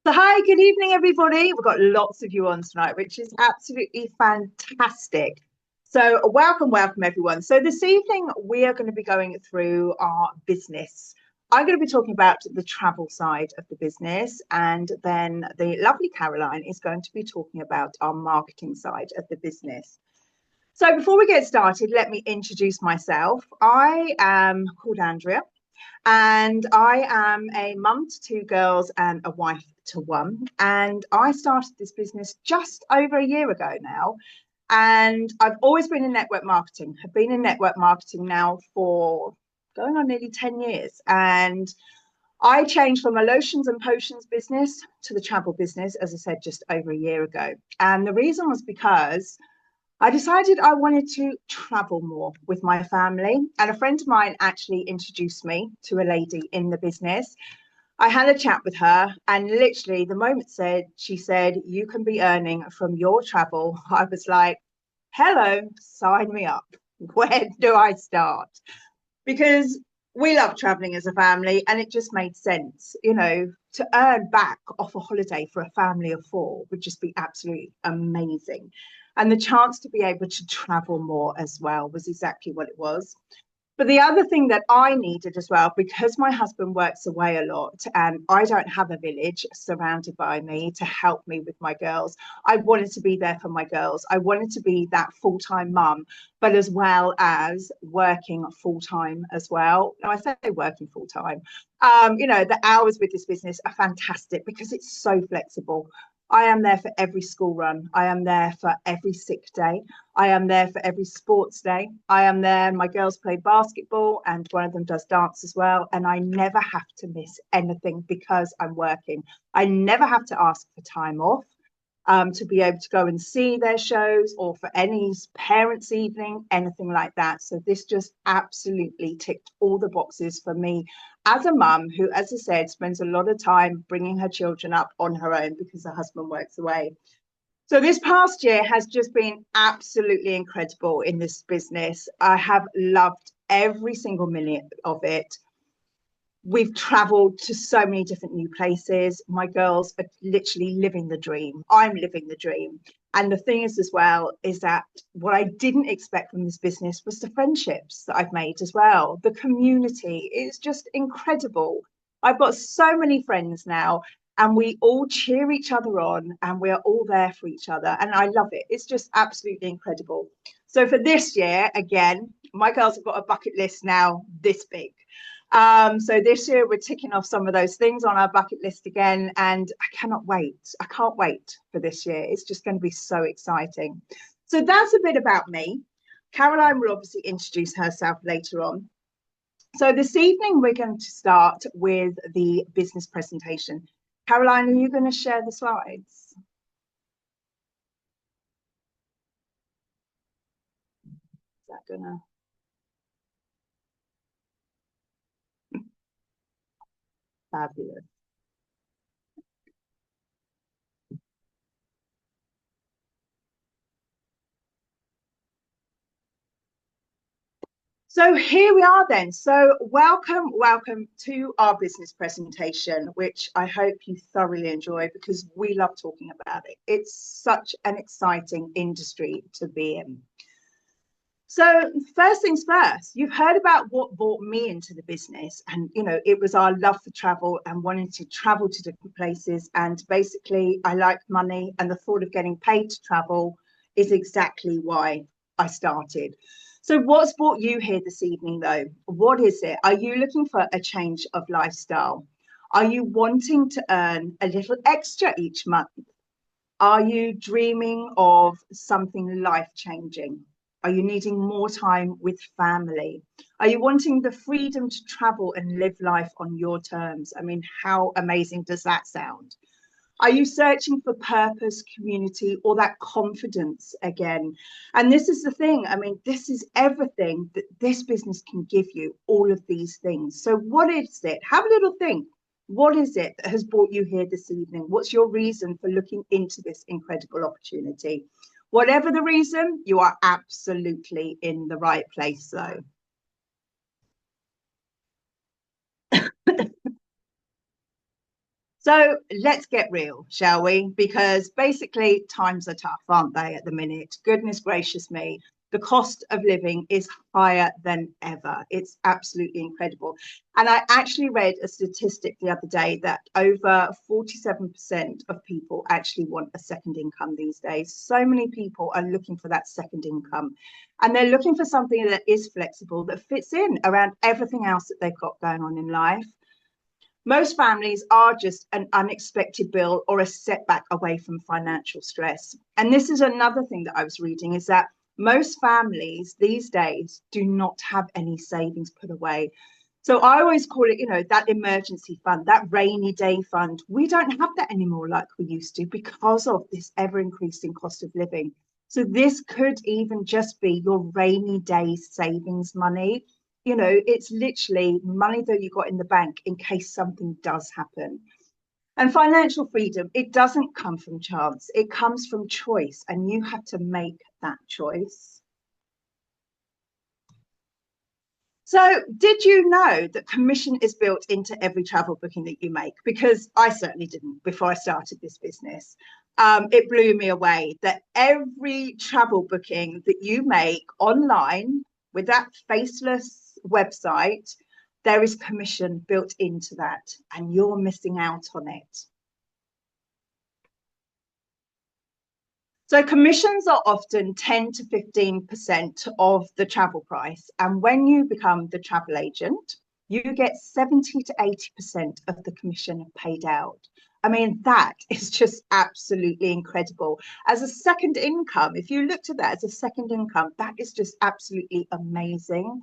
So, hi, good evening, everybody. We've got lots of you on tonight, which is absolutely fantastic. So, welcome, welcome, everyone. So, this evening we are going to be going through our business. I'm going to be talking about the travel side of the business, and then the lovely Caroline is going to be talking about our marketing side of the business. So, before we get started, let me introduce myself. I am called Andrea and I am a mum to two girls and a wife to one. And I started this business just over a year ago now. And I've always been in network marketing. I've been in network marketing now for going on nearly 10 years. And I changed from a lotions and potions business to the travel business, as I said, just over a year ago. And the reason was because I decided I wanted to travel more with my family. And a friend of mine actually introduced me to a lady in the business. I had a chat with her, and literally, the moment she said, "You can be earning from your travel," I was like, "Hello, sign me up. Where do I start?" Because we love traveling as a family, and it just made sense. To earn back off a holiday for a family of four would just be absolutely amazing. And the chance to be able to travel more as well was exactly what it was. But the other thing that I needed as well, because my husband works away a lot and I don't have a village surrounded by me to help me with my girls, I wanted to be there for my girls. I wanted to be that full time mum, but as well as working full time as well. Now, I say working full time. The hours with this business are fantastic because it's so flexible. I am there for every school run. I am there for every sick day. I am there for every sports day. I am there. My girls play basketball and one of them does dance as well. And I never have to miss anything because I'm working. I never have to ask for time off to be able to go and see their shows or for any parents' evening, anything like that. So this just absolutely ticked all the boxes for me as a mum who, as I said, spends a lot of time bringing her children up on her own because her husband works away. So this past year has just been absolutely incredible in this business. I have loved every single minute of it. We've traveled to so many different new places. My girls are literally living the dream. I'm living the dream. And the thing is, as well, is that what I didn't expect from this business was the friendships that I've made as well. The community is just incredible. I've got so many friends now, and we all cheer each other on, and we are all there for each other. And I love it. It's just absolutely incredible. So for this year, again, my girls have got a bucket list now this big. So this year we're ticking off some of those things on our bucket list again, and I cannot wait. I can't wait for this year. It's just going to be so exciting. So that's a bit about me. Caroline will obviously introduce herself later on. So this evening we're going to start with the business presentation. Caroline, are you going to share the slides? Is that gonna? Fabulous. So here we are then. So welcome, welcome to our business presentation, which I hope you thoroughly enjoy because we love talking about it. It's such an exciting industry to be in. So first things first, you've heard about what brought me into the business. And, it was our love for travel and wanting to travel to different places. And basically, I like money and the thought of getting paid to travel is exactly why I started. So what's brought you here this evening, though? What is it? Are you looking for a change of lifestyle? Are you wanting to earn a little extra each month? Are you dreaming of something life changing? Are you needing more time with family? Are you wanting the freedom to travel and live life on your terms? I mean, how amazing does that sound? Are you searching for purpose, community, or that confidence again? And this is the thing. I mean, this is everything that this business can give you, all of these things. So, what is it? Have a little think. What is it that has brought you here this evening? What's your reason for looking into this incredible opportunity? Whatever the reason, you are absolutely in the right place, though. So let's get real, shall we? Because basically times are tough, aren't they, at the minute? Goodness gracious me. The cost of living is higher than ever. It's absolutely incredible. And I actually read a statistic the other day that over 47% of people actually want a second income these days. So many people are looking for that second income. And they're looking for something that is flexible, that fits in around everything else that they've got going on in life. Most families are just an unexpected bill or a setback away from financial stress. And this is another thing that I was reading, is that most families these days do not have any savings put away. So I always call it, that emergency fund, that rainy day fund. We don't have that anymore like we used to because of this ever increasing cost of living. So this could even just be your rainy day savings money. It's literally money that you got in the bank in case something does happen. And financial freedom, it doesn't come from chance, it comes from choice, and you have to make that choice. So, did you know that commission is built into every travel booking that you make? Because I certainly didn't before I started this business. It blew me away that every travel booking that you make online with that faceless website, there is commission built into that, and you're missing out on it. So commissions are often 10 to 15% of the travel price. And when you become the travel agent, you get 70 to 80% of the commission paid out. I mean, that is just absolutely incredible. As a second income, if you looked at that as a second income, that is just absolutely amazing.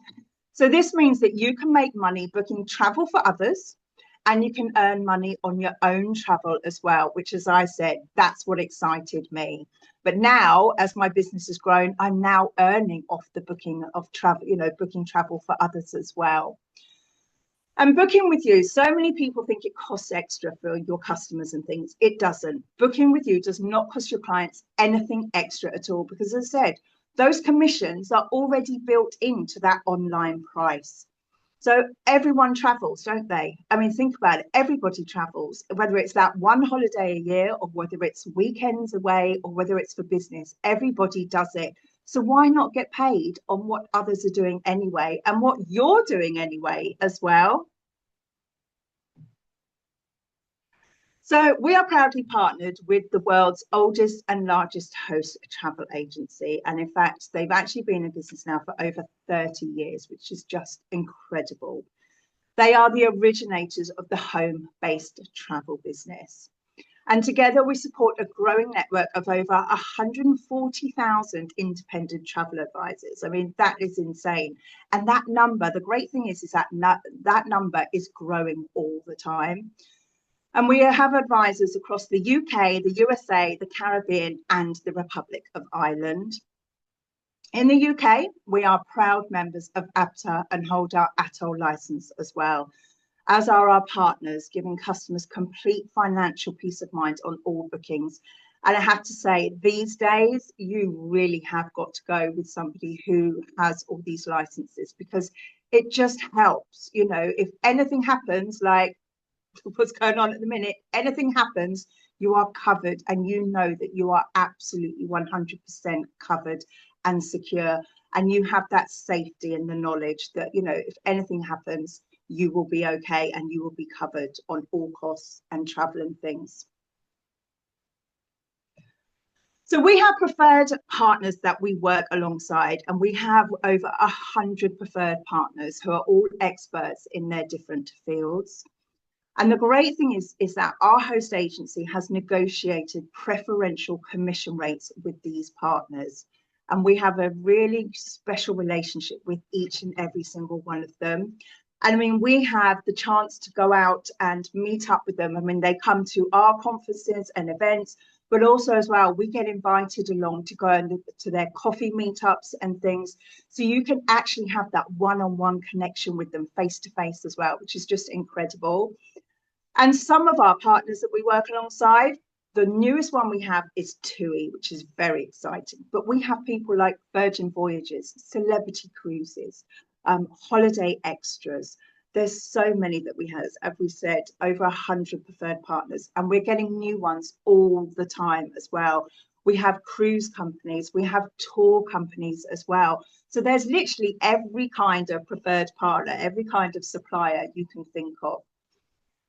So this means that you can make money booking travel for others, and you can earn money on your own travel as well, which, as I said, that's what excited me. But now, as my business has grown, I'm now earning off the booking of travel, booking travel for others as well. And booking with you, so many people think it costs extra for your customers and things. It doesn't. Booking with you does not cost your clients anything extra at all, because as I said, those commissions are already built into that online price. So everyone travels, don't they? I mean, think about it. Everybody travels, whether it's that one holiday a year or whether it's weekends away or whether it's for business. Everybody does it. So why not get paid on what others are doing anyway and what you're doing anyway as well? So we are proudly partnered with the world's oldest and largest host travel agency. And in fact, they've actually been in business now for over 30 years, which is just incredible. They are the originators of the home-based travel business. And together we support a growing network of over 140,000 independent travel advisors. I mean, that is insane. And that number, the great thing is that that number is growing all the time. And we have advisors across the UK, the USA, the Caribbean, and the Republic of Ireland. In the UK, we are proud members of ABTA and hold our ATOL license as well, as are our partners, giving customers complete financial peace of mind on all bookings. And I have to say, these days, you really have got to go with somebody who has all these licenses, because it just helps. If anything happens, like what's going on at the minute, anything happens, you are covered, and you know that you are absolutely 100% covered and secure, and you have that safety and the knowledge that if anything happens, you will be okay and you will be covered on all costs and travel and things. So we have preferred partners that we work alongside, and we have over 100 preferred partners who are all experts in their different fields. And the great thing is that our host agency has negotiated preferential commission rates with these partners. And we have a really special relationship with each and every single one of them. And I mean, we have the chance to go out and meet up with them. I mean, they come to our conferences and events, but also as well, we get invited along to go to their coffee meetups and things. So you can actually have that one-on-one connection with them face to face as well, which is just incredible. And some of our partners that we work alongside, the newest one we have is TUI, which is very exciting. But we have people like Virgin Voyages, Celebrity Cruises, Holiday Extras, There's so many that we have, as we said, over 100 preferred partners, and we're getting new ones all the time as well. We have cruise companies, we have tour companies as well. So there's literally every kind of preferred partner, every kind of supplier you can think of.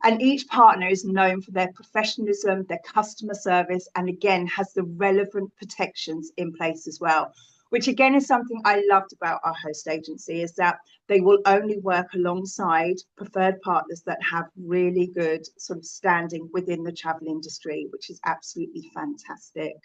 And each partner is known for their professionalism, their customer service, and again, has the relevant protections in place as well, which again is something I loved about our host agency, is that they will only work alongside preferred partners that have really good sort of standing within the travel industry, which is absolutely fantastic.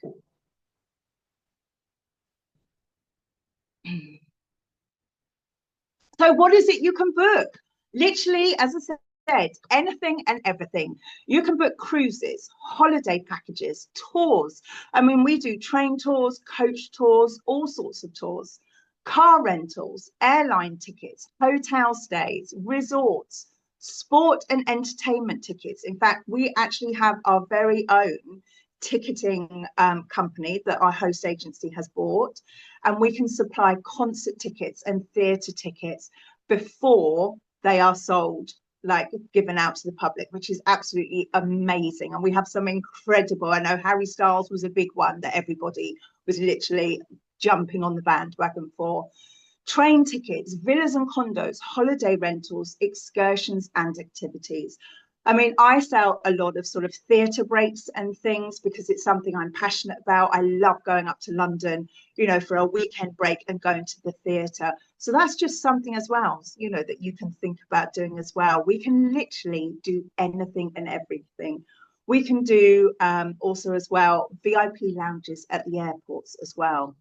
So what is it you can book? Literally, as I said, anything and everything. You can book cruises, holiday packages, tours. I mean, we do train tours, coach tours, all sorts of tours, car rentals, airline tickets, hotel stays, resorts, sport and entertainment tickets. In fact, we actually have our very own ticketing company that our host agency has bought, and we can supply concert tickets and theatre tickets before they are sold, like given out to the public, which is absolutely amazing. And we have some incredible, I know Harry Styles was a big one that everybody was literally jumping on the bandwagon for. Train tickets, villas and condos, holiday rentals, excursions and activities. I mean, I sell a lot of sort of theatre breaks and things because it's something I'm passionate about. I love going up to London, you know, for a weekend break and going to the theatre. So that's just something as well, you know, that you can think about doing as well. We can literally do anything and everything. We can do also as well VIP lounges at the airports as well.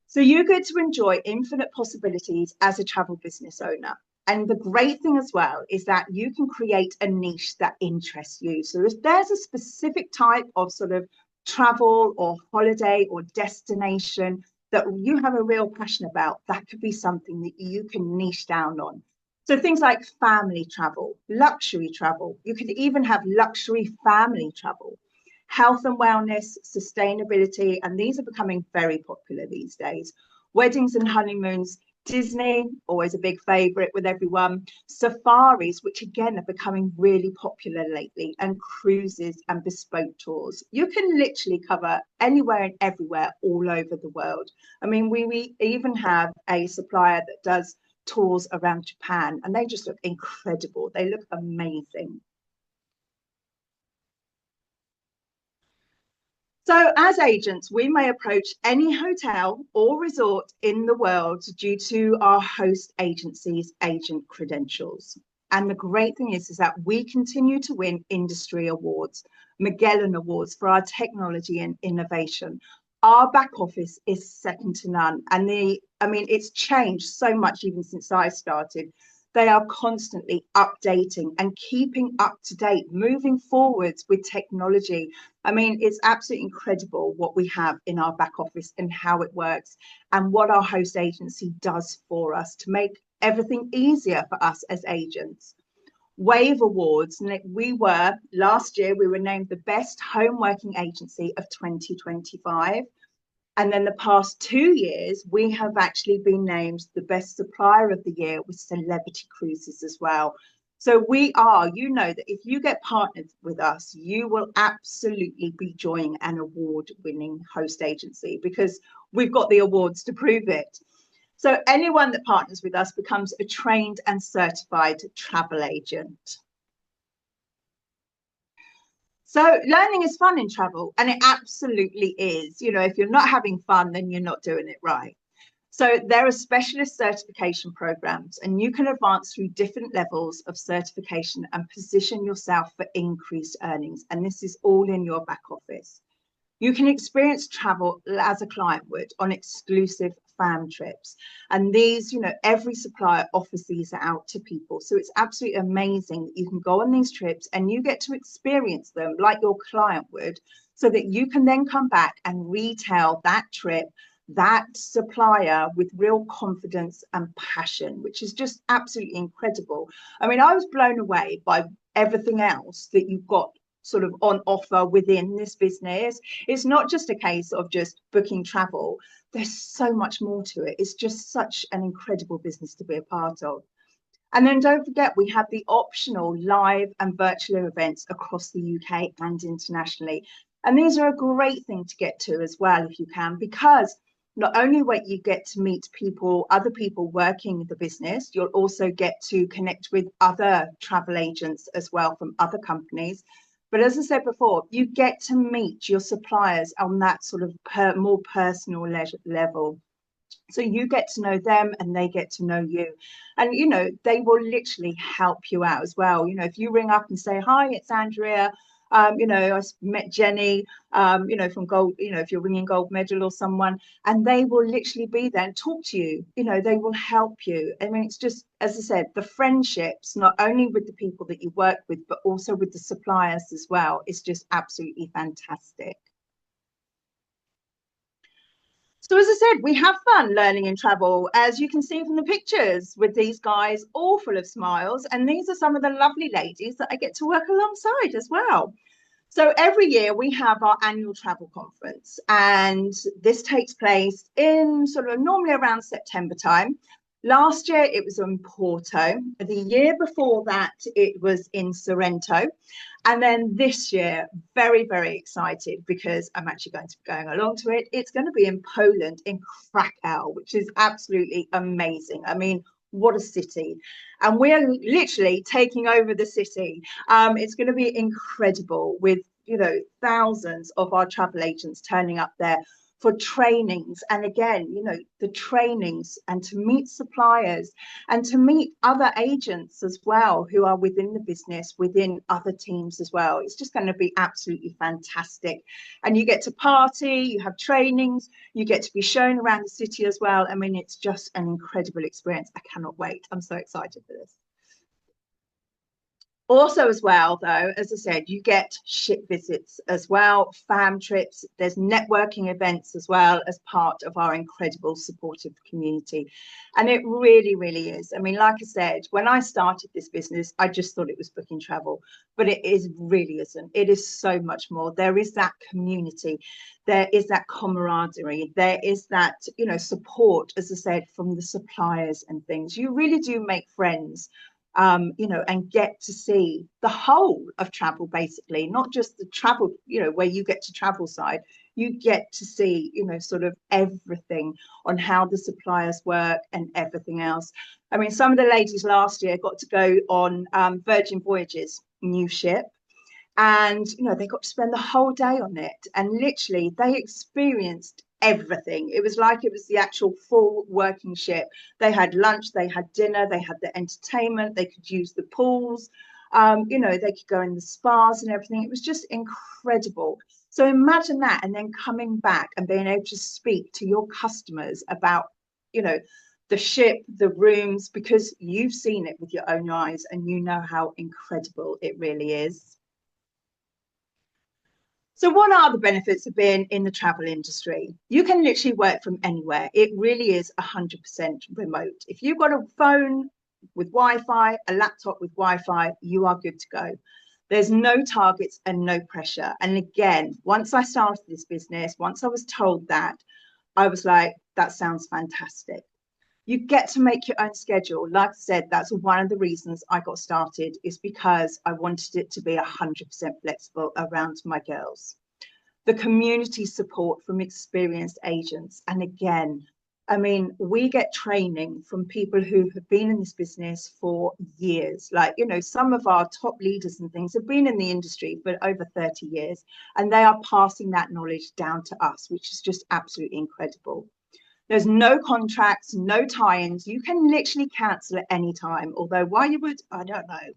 So you get to enjoy infinite possibilities as a travel business owner. And the great thing as well is that you can create a niche that interests you. So if there's a specific type of sort of travel or holiday or destination that you have a real passion about, that could be something that you can niche down on. So things like family travel, luxury travel, you could even have luxury family travel, health and wellness, sustainability, and these are becoming very popular these days. Weddings and honeymoons, Disney, always a big favorite with everyone. Safaris, which again are becoming really popular lately, and cruises and bespoke tours. You can literally cover anywhere and everywhere all over the world. I mean, we even have a supplier that does tours around Japan, and they just look incredible. They look amazing. So, as agents, we may approach any hotel or resort in the world due to our host agency's agent credentials. And the great thing is that we continue to win industry awards, Magellan Awards for our technology and innovation. Our back office is second to none. And I mean, it's changed so much even since I started. They are constantly updating and keeping up to date, moving forwards with technology. I mean, it's absolutely incredible what we have in our back office and how it works and what our host agency does for us to make everything easier for us as agents. Wave Awards, last year, we were named the best home working agency of 2025. And then the past 2 years, we have actually been named the best supplier of the year with Celebrity Cruises as well. So we are, you know, that if you get partnered with us, you will absolutely be joining an award-winning host agency because we've got the awards to prove it. So anyone that partners with us becomes a trained and certified travel agent. So learning is fun in travel, and it absolutely is. You know, if you're not having fun, then you're not doing it right. So there are specialist certification programs, and you can advance through different levels of certification and position yourself for increased earnings. And this is all in your back office. You can experience travel as a client would on exclusive fam trips. And these, you know, every supplier offers these out to people. So it's absolutely amazing that you can go on these trips and you get to experience them like your client would, so that you can then come back and retell that trip, that supplier with real confidence and passion, which is just absolutely incredible. I mean, I was blown away by everything else that you've got sort of on offer within this business. It's not just a case of just booking travel. There's so much more to it. It's just such an incredible business to be a part of. And then don't forget, we have the optional live and virtual events across the UK and internationally. And these are a great thing to get to as well, if you can, because not only will you get to meet people, other people working the business, you'll also get to connect with other travel agents as well from other companies. But as I said before, you get to meet your suppliers on that sort of more personal level. So you get to know them and they get to know you. And, you know, they will literally help you out as well. You know, if you ring up and say, hi, it's Andrea. You know, I met Jenny, you know, from Gold, you know, if you're ringing Gold Medal or someone, and they will literally be there and talk to you. You know, they will help you. I mean, it's just, as I said, the friendships, not only with the people that you work with, but also with the suppliers as well. It's just absolutely fantastic. So as I said, we have fun learning in travel, as you can see from the pictures with these guys, all full of smiles. And these are some of the lovely ladies that I get to work alongside as well. So every year we have our annual travel conference, and this takes place in sort of normally around September time. Last year it was in Porto. The year before that it was in Sorrento. And then this year, very, very excited because I'm actually going to be going along to it. It's going to be in Poland, in Krakow, which is absolutely amazing. I mean, what a city. And we're literally taking over the city. It's going to be incredible with, you know, thousands of our travel agents turning up there for trainings. And again, you know, the trainings and to meet suppliers and to meet other agents as well who are within the business, within other teams as well. It's just going to be absolutely fantastic. And you get to party, you have trainings, you get to be shown around the city as well. I mean, it's just an incredible experience. I cannot wait. I'm so excited for this. Also, as well, though, as I said, you get ship visits as well, fam trips, there's networking events as well as part of our incredible supportive community. And it really, really is. I mean, like I said, when I started this business, I just thought it was booking travel, but it is really isn't. It is so much more. There is that community, there is that camaraderie, there is that, you know, support, as I said, from the suppliers and things. You really do make friends, you know, and get to see the whole of travel, basically, not just the travel, you know, where you get to travel side, you get to see, you know, sort of everything on how the suppliers work and everything else. I mean, some of the ladies last year got to go on Virgin Voyages, new ship. And, you know, they got to spend the whole day on it. And literally, they experienced everything. It was like it was the actual full working ship. They had lunch, they had dinner, they had the entertainment, they could use the pools, you know, they could go in the spas and everything. It was just incredible. So imagine that, and then coming back and being able to speak to your customers about, you know, the ship, the rooms, because you've seen it with your own eyes and you know how incredible it really is. So what are the benefits of being in the travel industry? You can literally work from anywhere. It really is 100% remote. If you've got a phone with Wi-Fi, a laptop with Wi-Fi, you are good to go. There's no targets and no pressure. And again, once I started this business, once I was told that, I was like, that sounds fantastic. You get to make your own schedule. Like I said, that's one of the reasons I got started, is because I wanted it to be 100% flexible around my girls. The community support from experienced agents. And again, I mean, we get training from people who have been in this business for years. Like, you know, some of our top leaders and things have been in the industry for over 30 years, and they are passing that knowledge down to us, which is just absolutely incredible. There's no contracts, no tie-ins. You can literally cancel at any time. Although why you would, I don't know.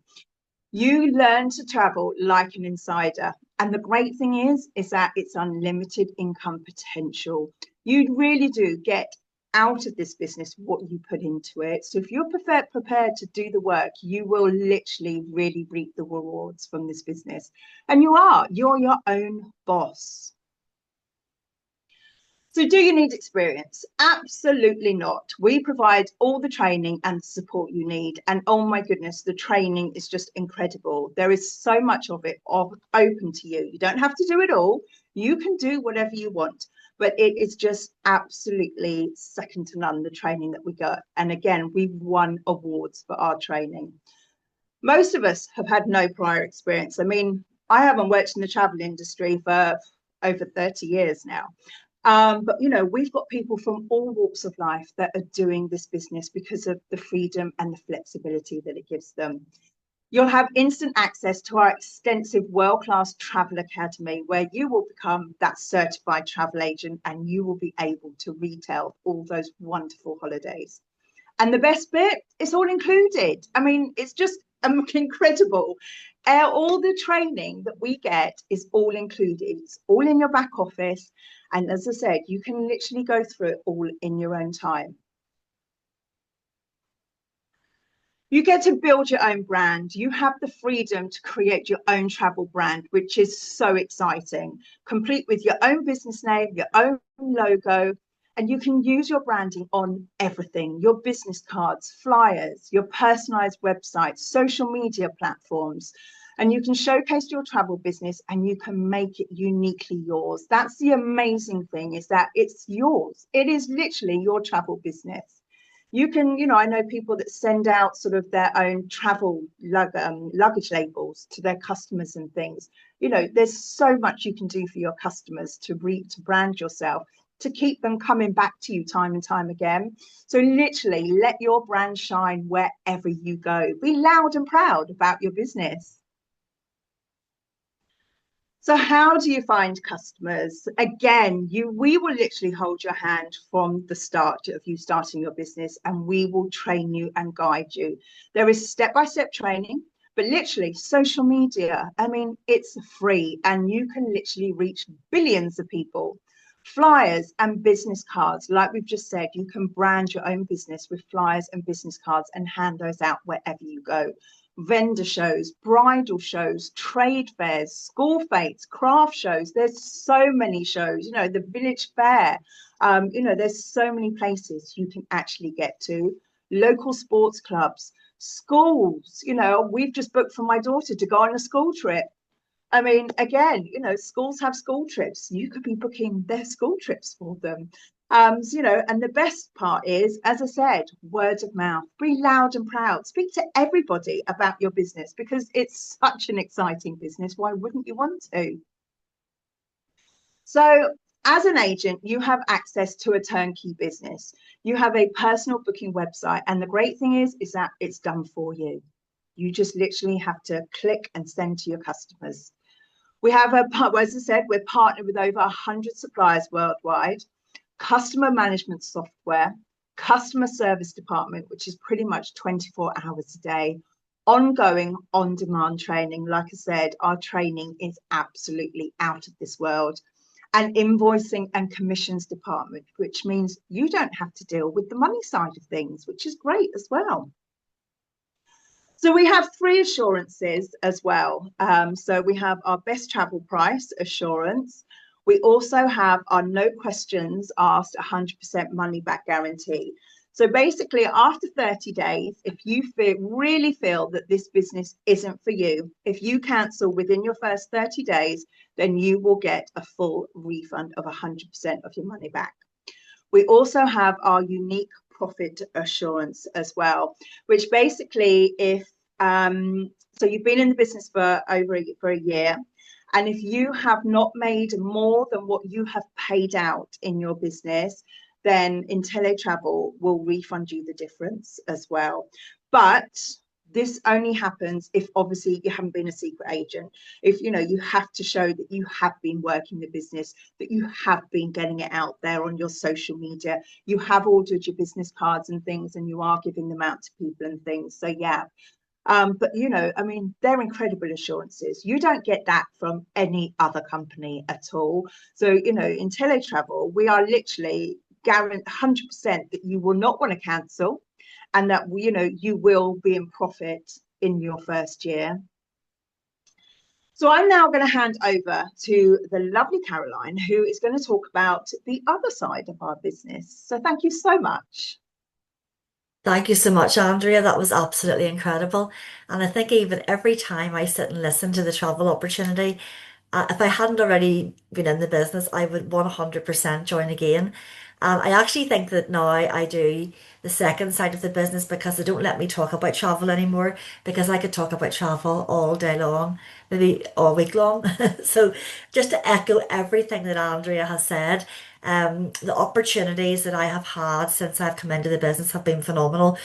You learn to travel like an insider. And the great thing is that it's unlimited income potential. You really do get out of this business what you put into it. So if you're prepared to do the work, you will literally really reap the rewards from this business. And you're your own boss. So do you need experience? Absolutely not. We provide all the training and support you need. And oh my goodness, the training is just incredible. There is so much of it open to you. You don't have to do it all. You can do whatever you want. but it is just absolutely second to none, the training that we got. And again, we've won awards for our training. Most of us have had no prior experience. I mean, I haven't worked in the travel industry for over 30 years now. But we've got people from all walks of life that are doing this business because of the freedom and the flexibility that it gives them. You'll have instant access to our extensive world-class travel academy, where you will become that certified travel agent and you will be able to retail all those wonderful holidays. And the best bit, it's all included. I mean, it's just incredible. All the training that we get is all included. It's all in your back office. And as I said, you can literally go through it all in your own time. You get to build your own brand. You have the freedom to create your own travel brand, which is so exciting, complete with your own business name, your own logo, and you can use your branding on everything: your business cards, flyers, your personalized websites, social media platforms. And you can showcase your travel business and you can make it uniquely yours. That's the amazing thing, is that it's yours. It is literally your travel business. You can, I know people that send out sort of their own travel luggage labels to their customers and things. There's so much you can do for your customers to brand yourself, to keep them coming back to you time and time again. So literally let your brand shine wherever you go. Be loud and proud about your business. So how do you find customers? Again, we will literally hold your hand from the start of you starting your business, and we will train you and guide you. There is step-by-step training, but literally social media, I mean, it's free and you can literally reach billions of people. Flyers and business cards, like we've just said, you can brand your own business with flyers and business cards and hand those out wherever you go. Vendor shows, bridal shows, trade fairs, school fetes, craft shows. There's so many shows, the village fair. There's so many places you can actually get to. Local sports clubs, schools. We've just booked for my daughter to go on a school trip. I mean, again, schools have school trips. You could be booking their school trips for them. And the best part is, as I said, word of mouth. Be loud and proud. Speak to everybody about your business because it's such an exciting business. Why wouldn't you want to? So as an agent, you have access to a turnkey business. You have a personal booking website. And the great thing is that it's done for you. You just literally have to click and send to your customers. We have as I said, we're partnered with over 100 suppliers worldwide. Customer management software, customer service department, which is pretty much 24 hours a day, ongoing on-demand training. Like I said, our training is absolutely out of this world. And invoicing and commissions department, which means you don't have to deal with the money side of things, which is great as well. So we have 3 assurances as well. So we have our best travel price assurance. We also have our no questions asked 100% money back guarantee. So basically, after 30 days, if you really feel that this business isn't for you, if you cancel within your first 30 days, then you will get a full refund of 100% of your money back. We also have our unique profit assurance as well, which basically so you've been in the business for a year, and if you have not made more than what you have paid out in your business, then IntelliTravel will refund you the difference as well. But this only happens if obviously you haven't been a secret agent. If you have to show that you have been working the business, that you have been getting it out there on your social media, you have ordered your business cards and things, and you are giving them out to people and things. So yeah. But I mean, they're incredible assurances. You don't get that from any other company at all. So IntelliTravel, we are literally guaranteed 100% that you will not want to cancel, and that you will be in profit in your first year. So I'm now going to hand over to the lovely Caroline, who is going to talk about the other side of our business. So thank you so much. Thank you so much, Andrea. That was absolutely incredible. And I think even every time I sit and listen to the travel opportunity, If I hadn't already been in the business, I would 100% join again. I actually think that now I do the second side of the business because they don't let me talk about travel anymore because I could talk about travel all day long, maybe all week long. So just to echo everything that Andrea has said, the opportunities that I have had since I've come into the business have been phenomenal.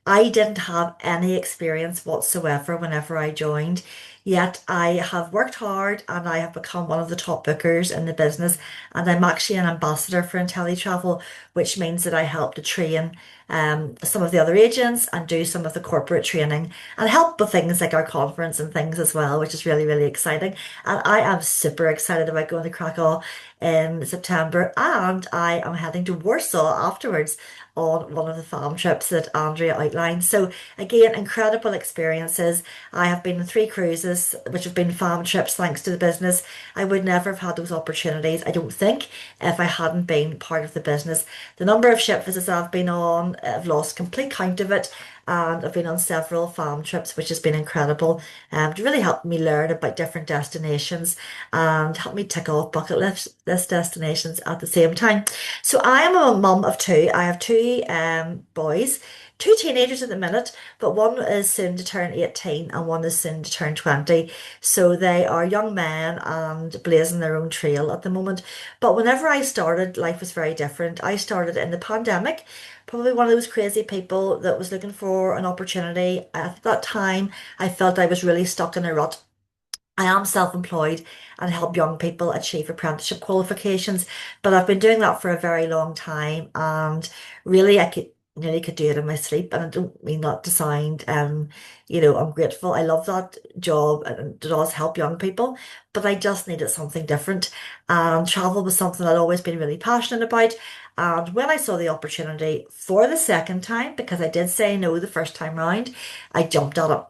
I didn't have any experience whatsoever whenever I joined, yet I have worked hard and I have become one of the top bookers in the business. And I'm actually an ambassador for IntelliTravel, which means that I help to train some of the other agents and do some of the corporate training and help with things like our conference and things as well, which is really, really exciting. And I am super excited about going to Krakow in September, and I am heading to Warsaw afterwards on one of the farm trips that Andrea outlined. So again, incredible experiences. I have been on three cruises, which have been farm trips thanks to the business. I would never have had those opportunities, I don't think, if I hadn't been part of the business. The number of ship visits I've been on, I've lost complete count of it. And I've been on several farm trips, which has been incredible. To really help me learn about different destinations and help me tick off list destinations at the same time. So I am a mum of two. I have two boys, two teenagers at the minute, but one is soon to turn 18 and one is soon to turn 20. So they are young men and blazing their own trail at the moment. But whenever I started, life was very different. I started in the pandemic, probably one of those crazy people that was looking for an opportunity. At that time, I felt I was really stuck in a rut. I am self-employed and help young people achieve apprenticeship qualifications, but I've been doing that for a very long time, and really I could nearly could do it in my sleep. And I don't mean that to sound I'm grateful. I love that job and it does help young people, but I just needed something different. And travel was something I'd always been really passionate about. And when I saw the opportunity for the second time, because I did say no the first time round, I jumped at it.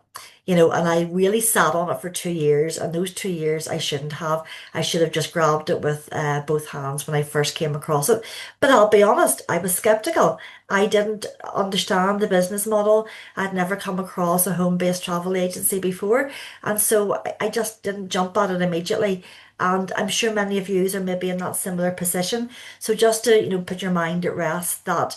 And I really sat on it for 2 years, and those 2 years I shouldn't have. I should have just grabbed it with both hands when I first came across it. But I'll be honest, I was skeptical. I didn't understand the business model. I'd never come across a home-based travel agency before, and so I just didn't jump at it immediately. And I'm sure many of you are maybe in that similar position. So just to, put your mind at rest that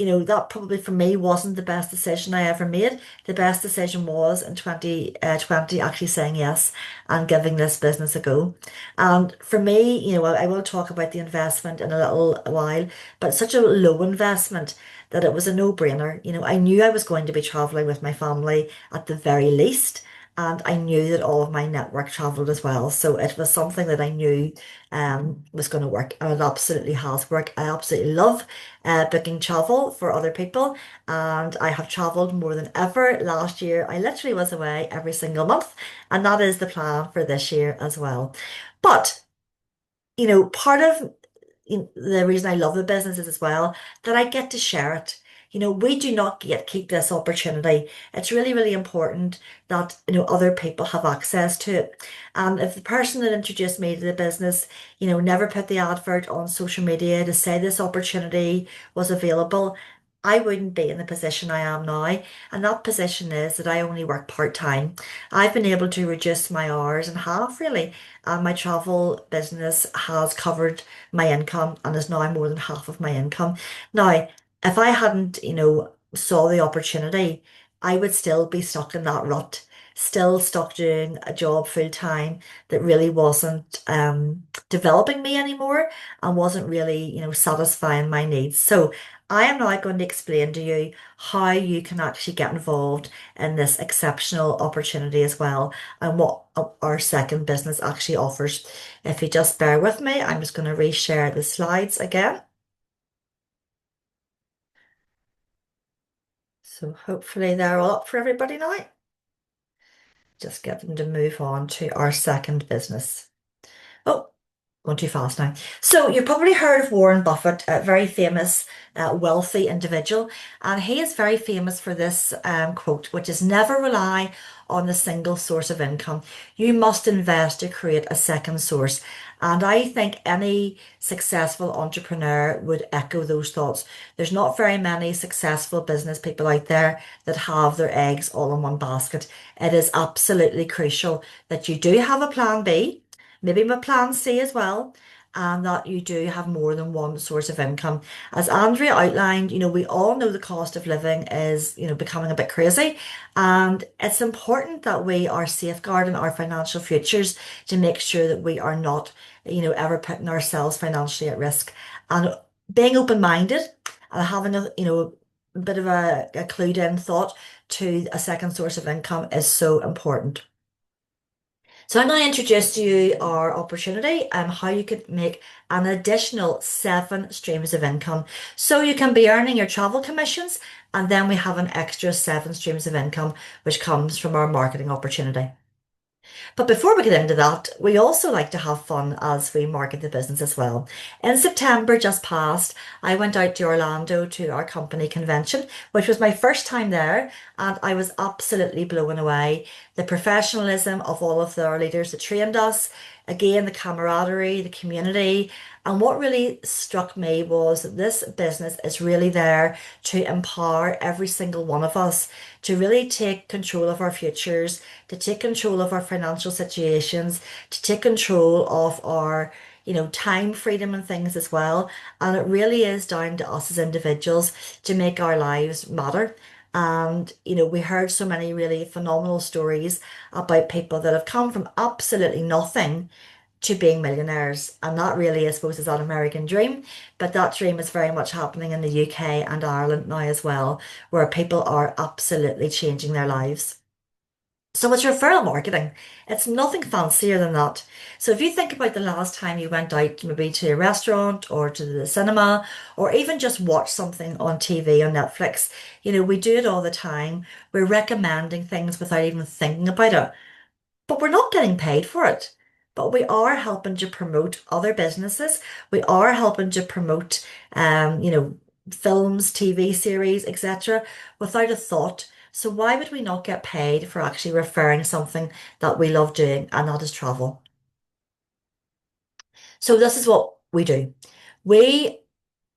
that probably for me wasn't the best decision I ever made. The best decision was in 2020 actually saying yes and giving this business a go. And for me, I will talk about the investment in a little while, but it's such a low investment that it was a no-brainer. I knew I was going to be traveling with my family at the very least. And I knew that all of my network traveled as well. So it was something that I knew was going to work. And it absolutely has worked. I absolutely love booking travel for other people, and I have traveled more than ever. Last year, I literally was away every single month, and that is the plan for this year as well. But part of the reason I love the business is as well that I get to share it. We do not get keep this opportunity. It's really, really important that other people have access to it. And if the person that introduced me to the business, never put the advert on social media to say this opportunity was available, I wouldn't be in the position I am now. And that position is that I only work part-time. I've been able to reduce my hours in half, really. And my travel business has covered my income and is now more than half of my income. Now, if I hadn't, saw the opportunity, I would still be stuck in that rut, still stuck doing a job full time that really wasn't developing me anymore and wasn't really, satisfying my needs. So I am now going to explain to you how you can actually get involved in this exceptional opportunity as well and what our second business actually offers. If you just bear with me, I'm just going to reshare the slides again. So hopefully they're all up for everybody now. Just get them to move on to our second business. Oh, going too fast now. So you've probably heard of Warren Buffett, a very famous, wealthy individual, and he is very famous for this quote, which is never rely on a single source of income. You must invest to create a second source. And I think any successful entrepreneur would echo those thoughts. There's not very many successful business people out there that have their eggs all in one basket. It is absolutely crucial that you do have a plan B, maybe my plan C as well, and that you do have more than one source of income. As Andrea outlined, we all know the cost of living is, becoming a bit crazy, and it's important that we are safeguarding our financial futures to make sure that we are not, ever putting ourselves financially at risk. And being open-minded and having a bit of a clued in thought to a second source of income is so important. So I'm going to introduce to you our opportunity and how you could make an additional 7 streams of income. So you can be earning your travel commissions, and then we have an extra 7 streams of income, which comes from our marketing opportunity. But before we get into that, we also like to have fun as we market the business as well. In September just past, I went out to Orlando to our company convention, which was my first time there, and I was absolutely blown away. The professionalism of all of our leaders that trained us, again, the camaraderie, the community. And what really struck me was that this business is really there to empower every single one of us to really take control of our futures, to take control of our financial situations, to take control of our, time freedom and things as well. And it really is down to us as individuals to make our lives matter. And, we heard so many really phenomenal stories about people that have come from absolutely nothing to being millionaires. And that really, I suppose, is that American dream. But that dream is very much happening in the UK and Ireland now as well, where people are absolutely changing their lives. So it's referral marketing. It's nothing fancier than that. So if you think about the last time you went out maybe to a restaurant or to the cinema or even just watch something on TV on Netflix, we do it all the time. We're recommending things without even thinking about it, but we're not getting paid for it. But we are helping to promote other businesses. We are helping to promote, films, TV series, etc., without a thought. So why would we not get paid for actually referring something that we love doing, and that is travel? So this is what we do. We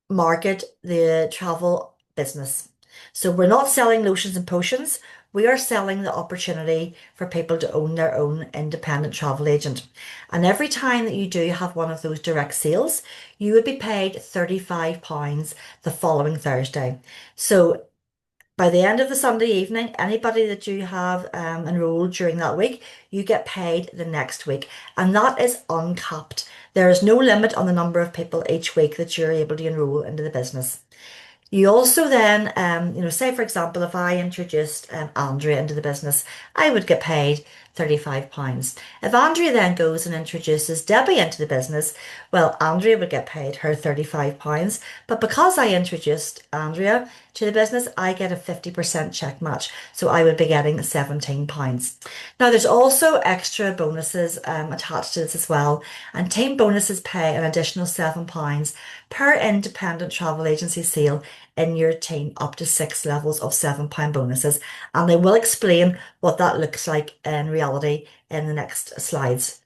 market the travel business. So we're not selling lotions and potions. We are selling the opportunity for people to own their own independent travel agent. And every time that you do have one of those direct sales, you would be paid £35 the following Thursday. So by the end of the Sunday evening, anybody that you have enrolled during that week, you get paid the next week. And that is uncapped. There is no limit on the number of people each week that you're able to enroll into the business. You also then, say for example, if I introduced Andrea into the business, I would get paid £35. If Andrea then goes and introduces Debbie into the business, well, Andrea would get paid her £35. But because I introduced Andrea to the business, I get a 50% check match. So I would be getting £17. Now, there's also extra bonuses attached to this as well. And team bonuses pay an additional £7 per independent travel agency sale in your team, up to 6 levels of £7 bonuses. And I will explain what that looks like in reality in the next slides.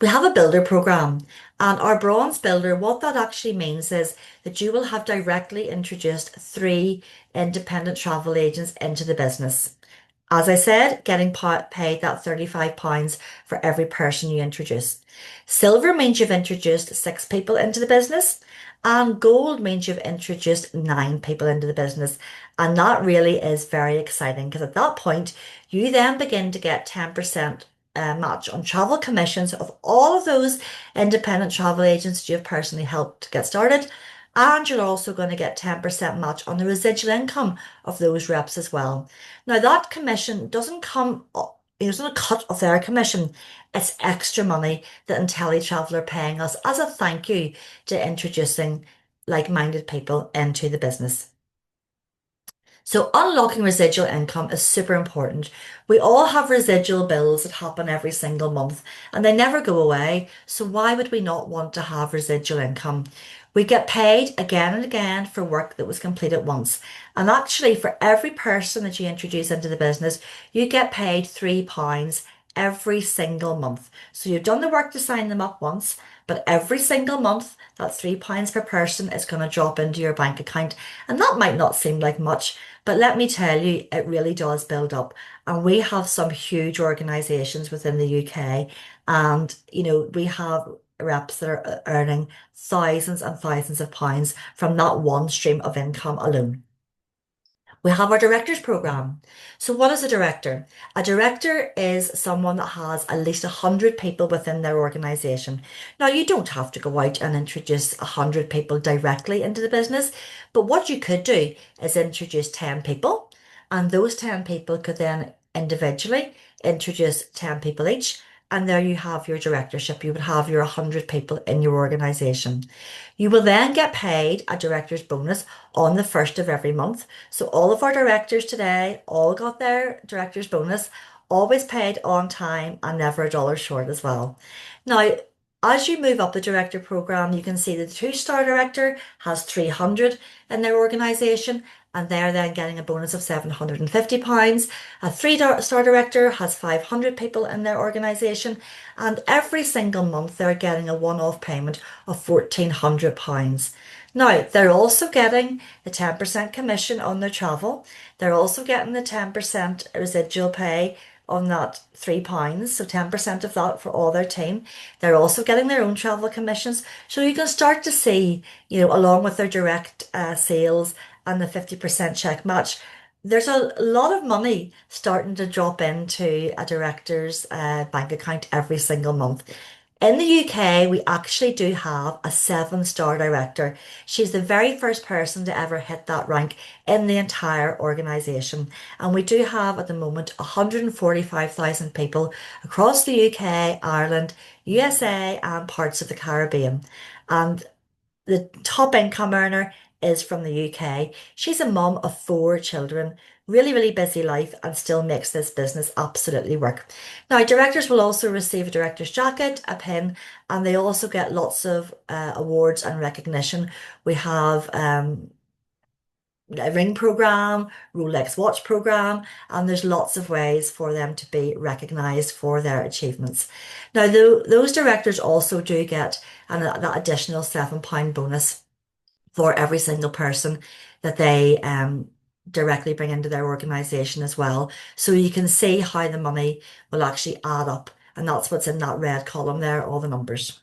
We have a builder program, and our bronze builder, what that actually means is that you will have directly introduced 3 independent travel agents into the business. As I said, getting paid that £35 for every person you introduce. Silver means you've introduced 6 people into the business, and gold means you've introduced 9 people into the business. And that really is very exciting because at that point, you then begin to get 10% match on travel commissions of all of those independent travel agents you've personally helped get started. And you're also going to get 10% match on the residual income of those reps as well. Now, that commission doesn't come, it's not a cut of their commission. It's extra money that IntelliTravel are paying us as a thank you to introducing like-minded people into the business. So unlocking residual income is super important. We all have residual bills that happen every single month and they never go away. So why would we not want to have residual income? We get paid again and again for work that was completed once. And actually for every person that you introduce into the business, you get paid £3 every single month. So you've done the work to sign them up once, but every single month, that £3 per person is going to drop into your bank account. And that might not seem like much, but let me tell you, it really does build up. And we have some huge organizations within the UK, and we have reps that are earning thousands and thousands of pounds from that one stream of income alone. We have our directors program. So what is a director? A director is someone that has at least 100 people within their organization. Now, you don't have to go out and introduce 100 people directly into the business, but what you could do is introduce 10 people, and those 10 people could then individually introduce 10 people each. And there you have your directorship. You would have your 100 people in your organization. You will then get paid a director's bonus on the first of every month. So all of our directors today all got their director's bonus, always paid on time and never a dollar short as well. Now, as you move up the director program, you can see the two-star director has 300 in their organization, and they're then getting a bonus of £750. A three-star director has 500 people in their organization, and every single month they're getting a one-off payment of £1,400. Now, they're also getting the 10% commission on their travel. They're also getting the 10% residual pay on that £3, so 10% of that for all their team. They're also getting their own travel commissions. So you can start to see, along with their direct sales and the 50% check match, there's a lot of money starting to drop into a director's bank account every single month. In the UK, we actually do have a 7-star director. She's the very first person to ever hit that rank in the entire organisation. And we do have at the moment 145,000 people across the UK, Ireland, USA, and parts of the Caribbean. And the top income earner is from the UK. She's a mum of 4 children, really, really busy life, and still makes this business absolutely work. Now, directors will also receive a director's jacket, a pin, and they also get lots of awards and recognition. We have a ring program, Rolex watch program, and there's lots of ways for them to be recognized for their achievements. Now, those directors also do get that additional £7 bonus for every single person that they directly bring into their organization as well. So you can see how the money will actually add up, and that's what's in that red column there, all the numbers.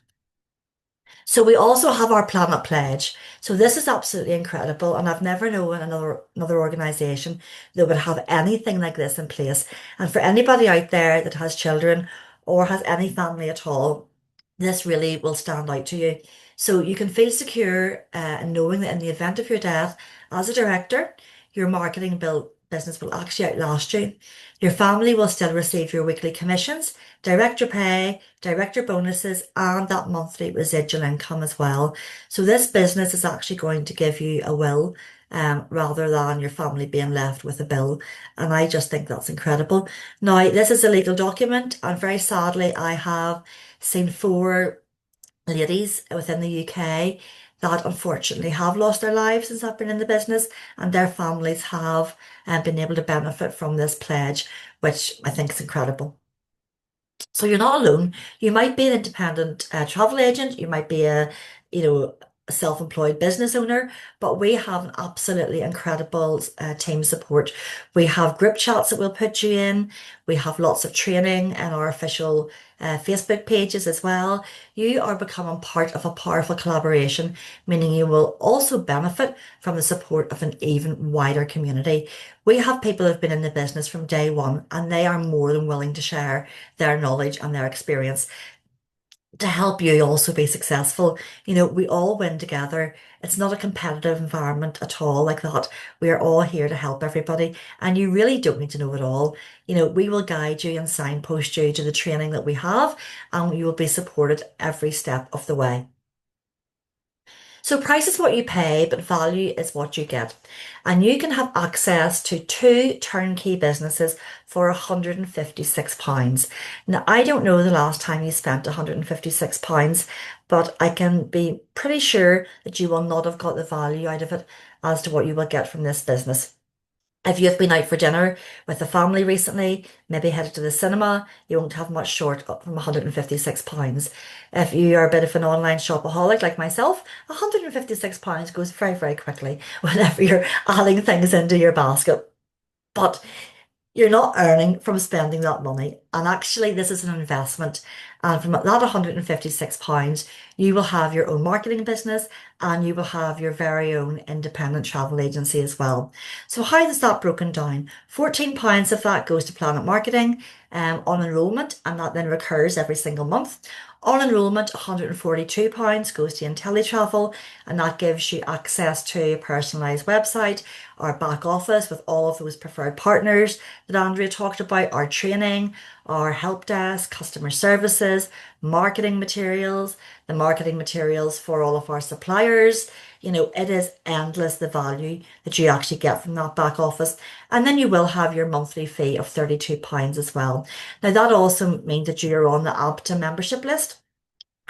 So we also have our Planet Pledge. So this is absolutely incredible, and I've never known another organization that would have anything like this in place. And for anybody out there that has children or has any family at all, this really will stand out to you. So you can feel secure in knowing that in the event of your death, as a director, your marketing business will actually outlast you. Your family will still receive your weekly commissions, director pay, director bonuses, and that monthly residual income as well. So this business is actually going to give you a will, rather than your family being left with a bill. And I just think that's incredible. Now, this is a legal document, and very sadly, I have seen 4 ladies within the UK that unfortunately have lost their lives since I've been in the business, and their families have been able to benefit from this pledge, which I think is incredible. So you're not alone. You might be an independent travel agent. You might be a self-employed business owner, but we have an absolutely incredible team support. We have group chats that we'll put you in. We have lots of training and our official Facebook pages as well. You are becoming part of a powerful collaboration, meaning you will also benefit from the support of an even wider community. We have people who've been in the business from day one, and they are more than willing to share their knowledge and their experience to help you also be successful. We all win together. It's not a competitive environment at all like that. We are all here to help everybody, and you really don't need to know it all. We will guide you and signpost you to the training that we have, and you will be supported every step of the way. So price is what you pay, but value is what you get. And you can have access to 2 turnkey businesses for £156. Now, I don't know the last time you spent £156, but I can be pretty sure that you will not have got the value out of it as to what you will get from this business. If you've been out for dinner with the family recently, maybe headed to the cinema, you won't have much short up from £156. If you are a bit of an online shopaholic like myself, £156 goes very, very quickly whenever you're adding things into your basket. But you're not earning from spending that money. And actually, this is an investment. And from that £156, you will have your own marketing business and you will have your very own independent travel agency as well. So, how is that broken down? £14 of that goes to Planet Marketing on enrollment, and that then recurs every single month. On enrollment, £142 goes to IntelliTravel, and that gives you access to a personalised website, our back office with all of those preferred partners that Andrea talked about, our training, our help desk, customer services, marketing materials, the marketing materials for all of our suppliers. You know, it is endless the value that you actually get from that back office. And then you will have your monthly fee of £32 as well. Now, that also means that you're on the ABTA membership list.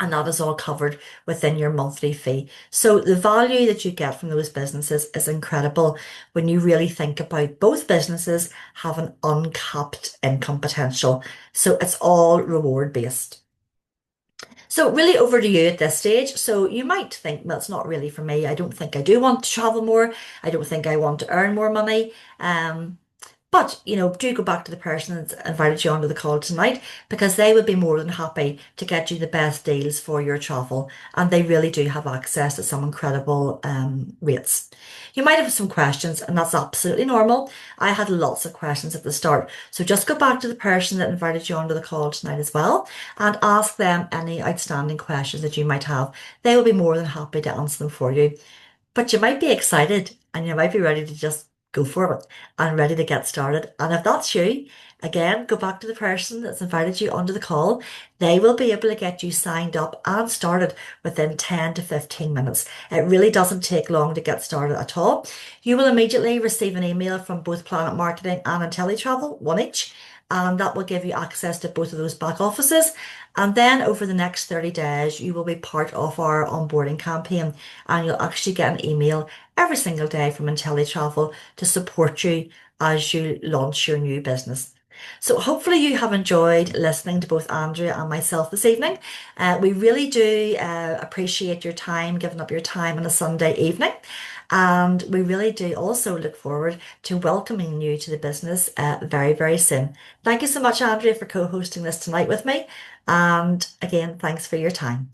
And that is all covered within your monthly fee. So the value that you get from those businesses is incredible when you really think about both businesses have an uncapped income potential. So it's all reward based. So really over to you at this stage. So you might think, well, it's not really for me. I don't think I do want to travel more. I don't think I want to earn more money. But, you know, do go back to the person that's invited you onto the call tonight because they would be more than happy to get you the best deals for your travel. And they really do have access to some incredible rates. You might have some questions, and that's absolutely normal. I had lots of questions at the start. So just go back to the person that invited you onto the call tonight as well and ask them any outstanding questions that you might have. They will be more than happy to answer them for you. But you might be excited and you might be ready to just go for it and ready to get started. And if that's you, again, go back to the person that's invited you onto the call. They will be able to get you signed up and started within 10 to 15 minutes. It really doesn't take long to get started at all. You will immediately receive an email from both Planet Marketing and IntelliTravel, one each. And that will give you access to both of those back offices. And then over the next 30 days, you will be part of our onboarding campaign and you'll actually get an email every single day from IntelliTravel to support you as you launch your new business. So hopefully you have enjoyed listening to both Andrea and myself this evening. We really do appreciate your time, giving up your time on a Sunday evening. And we really do also look forward to welcoming you to the business very, very soon. Thank you so much, Andrea, for co-hosting this tonight with me. And again, thanks for your time.